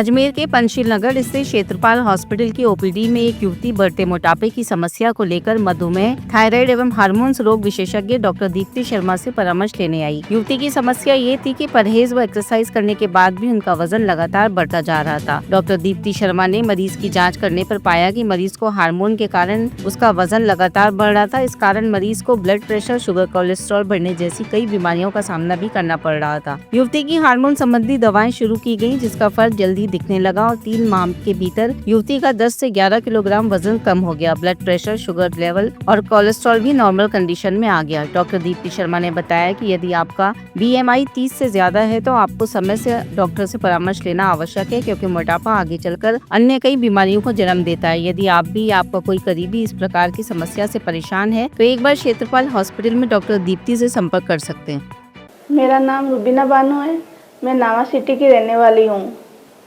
अजमेर के पंचशील नगर स्थित क्षेत्रपाल हॉस्पिटल की ओपीडी में एक युवती बढ़ते मोटापे की समस्या को लेकर मधुमेह, थायराइड एवं हार्मोन्स रोग विशेषज्ञ डॉक्टर दीप्ति शर्मा से परामर्श लेने आई। युवती की समस्या ये थी कि परहेज व एक्सरसाइज करने के बाद भी उनका वजन लगातार बढ़ता जा रहा था। डॉक्टर दीप्ति शर्मा ने मरीज की जाँच करने पर पाया कि मरीज को हार्मोन के कारण उसका वजन लगातार बढ़ रहा था। इस कारण मरीज को ब्लड प्रेशर, शुगर, कोलेस्ट्रॉल बढ़ने जैसी कई बीमारियों का सामना भी करना पड़ रहा था। युवती की हार्मोन संबंधी दवाएं शुरू की गयी, जिसका फर्क जल्दी दिखने लगा और 3 माह के भीतर युवती का 10 से 11 किलोग्राम वजन कम हो गया। ब्लड प्रेशर, शुगर लेवल और कोलेस्ट्रॉल भी नॉर्मल कंडीशन में आ गया। डॉक्टर दीप्ति शर्मा ने बताया कि यदि आपका BMI 30 से ज्यादा है तो आपको समय से डॉक्टर से परामर्श लेना आवश्यक है, क्योंकि मोटापा आगे चलकर अन्य कई बीमारियों को जन्म देता है। यदि आप भी आपका कोई करीबी इस प्रकार की समस्या से परेशान है तो एक बार क्षेत्रपाल हॉस्पिटल में डॉक्टर दीप्ति से संपर्क कर सकते हैं। मेरा नाम रुबीना बानो है। मैं नावा सिटी की रहने वाली हूँ।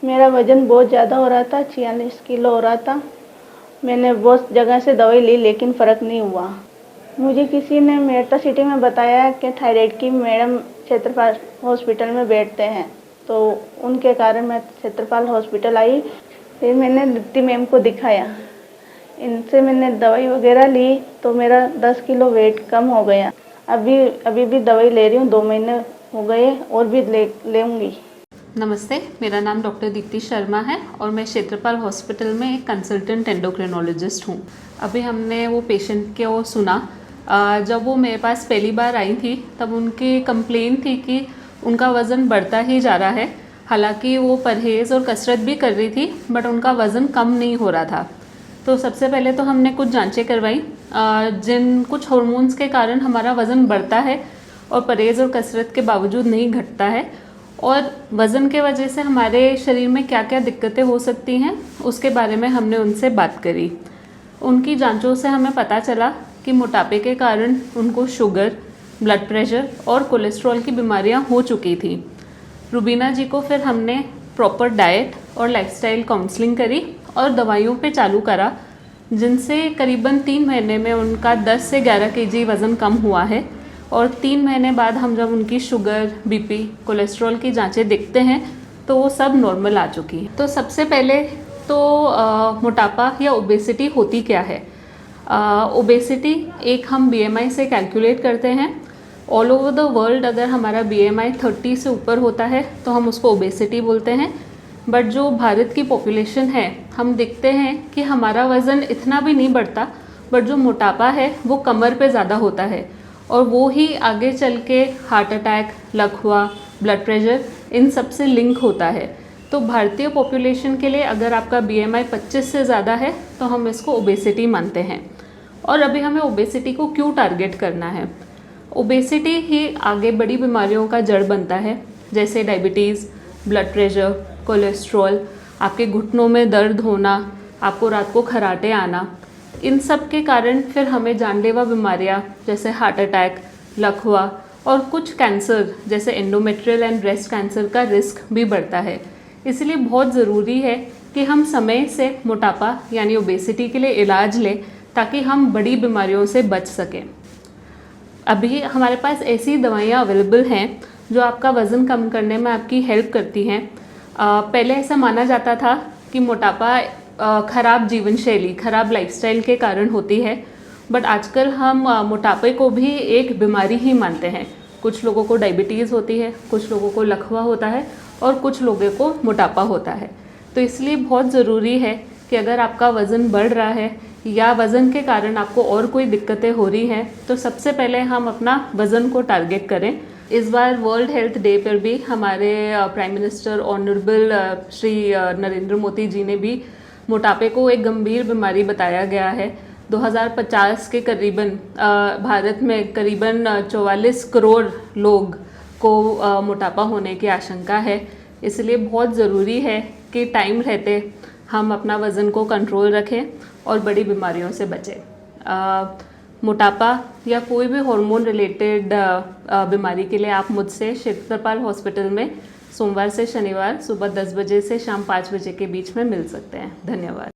मेरा वज़न बहुत ज़्यादा हो रहा था, 46 किलो हो रहा था। मैंने बहुत जगह से दवाई ली लेकिन फ़र्क नहीं हुआ। मुझे किसी ने मेरठ सिटी में बताया कि थायराइड की मैडम क्षेत्रपाल हॉस्पिटल में बैठते हैं, तो उनके कारण मैं क्षेत्रपाल हॉस्पिटल आई। फिर मैंने दीप्ति मैम को दिखाया, इनसे मैंने दवाई वगैरह ली तो मेरा 10 किलो वेट कम हो गया। अभी भी दवाई ले रही हूँ, 2 महीने हो गए और भी लेंगी। नमस्ते, मेरा नाम डॉक्टर दीप्ति शर्मा है और मैं क्षेत्रपाल हॉस्पिटल में एक कंसल्टेंट एंडोक्रिनोलॉजिस्ट हूँ। अभी हमने वो पेशेंट को सुना। जब वो मेरे पास पहली बार आई थी तब उनकी कंप्लेन थी कि उनका वज़न बढ़ता ही जा रहा है। हालांकि वो परहेज़ और कसरत भी कर रही थी बट उनका वज़न कम नहीं हो रहा था। तो सबसे पहले तो हमने कुछ जांचें करवाई, जिन कुछ हार्मोन्स के कारण हमारा वज़न बढ़ता है और परहेज़ और कसरत के बावजूद नहीं घटता है, और वज़न के वजह से हमारे शरीर में क्या क्या दिक्कतें हो सकती हैं उसके बारे में हमने उनसे बात करी। उनकी जांचों से हमें पता चला कि मोटापे के कारण उनको शुगर, ब्लड प्रेशर और कोलेस्ट्रॉल की बीमारियां हो चुकी थी। रुबीना जी को फिर हमने प्रॉपर डाइट और लाइफस्टाइल काउंसलिंग करी और दवाइयों पे चालू करा, जिनसे करीबन 3 महीने में उनका 10 से 11 kg वज़न कम हुआ है। और 3 महीने बाद हम जब उनकी शुगर, BP, कोलेस्ट्रॉल की जांचें देखते हैं तो वो सब नॉर्मल आ चुकी है। तो सबसे पहले तो मोटापा या ओबेसिटी होती क्या है? ओबेसिटी एक हम BMI से कैलकुलेट करते हैं। ऑल ओवर द वर्ल्ड अगर हमारा BMI 30 से ऊपर होता है तो हम उसको ओबेसिटी बोलते हैं। बट जो भारत की पॉपुलेशन है, हम देखते हैं कि हमारा वज़न इतना भी नहीं बढ़ता, बट जो मोटापा है वो कमर पे ज़्यादा होता है और वो ही आगे चल के हार्ट अटैक, लकवा, ब्लड प्रेशर इन सब से लिंक होता है। तो भारतीय पॉपुलेशन के लिए अगर आपका BMI 25 से ज़्यादा है तो हम इसको ओबेसिटी मानते हैं। और अभी हमें ओबेसिटी को क्यों टारगेट करना है? ओबेसिटी ही आगे बड़ी बीमारियों का जड़ बनता है, जैसे डायबिटीज़, ब्लड प्रेशर, कोलेस्ट्रॉल, आपके घुटनों में दर्द होना, आपको रात को खर्राटे आना। इन सब के कारण फिर हमें जानलेवा बीमारियां जैसे हार्ट अटैक, लकवा और कुछ कैंसर जैसे एंडोमेट्रियल एंड ब्रेस्ट कैंसर का रिस्क भी बढ़ता है। इसलिए बहुत ज़रूरी है कि हम समय से मोटापा यानी ओबेसिटी के लिए इलाज लें, ताकि हम बड़ी बीमारियों से बच सकें। अभी हमारे पास ऐसी दवाइयाँ अवेलेबल हैं जो आपका वज़न कम करने में आपकी हेल्प करती हैं। पहले ऐसा माना जाता था कि मोटापा खराब जीवन शैली, खराब लाइफस्टाइल के कारण होती है, बट आजकल हम मोटापे को भी एक बीमारी ही मानते हैं। कुछ लोगों को डायबिटीज़ होती है, कुछ लोगों को लकवा होता है और कुछ लोगों को मोटापा होता है। तो इसलिए बहुत ज़रूरी है कि अगर आपका वज़न बढ़ रहा है या वज़न के कारण आपको और कोई दिक्कतें हो रही हैं तो सबसे पहले हम अपना वज़न को टारगेट करें। इस बार वर्ल्ड हेल्थ डे पर भी हमारे prime minister honourable Shri Narendra Modi ji ने भी मोटापे को एक गंभीर बीमारी बताया गया है। 2050 के करीबन भारत में करीबन 44 करोड़ लोग को मोटापा होने की आशंका है। इसलिए बहुत ज़रूरी है कि टाइम रहते हम अपना वज़न को कंट्रोल रखें और बड़ी बीमारियों से बचें। मोटापा या कोई भी हार्मोन रिलेटेड बीमारी के लिए आप मुझसे क्षेत्रपाल हॉस्पिटल में सोमवार से शनिवार सुबह 10 बजे से शाम 5 बजे के बीच में मिल सकते हैं। धन्यवाद।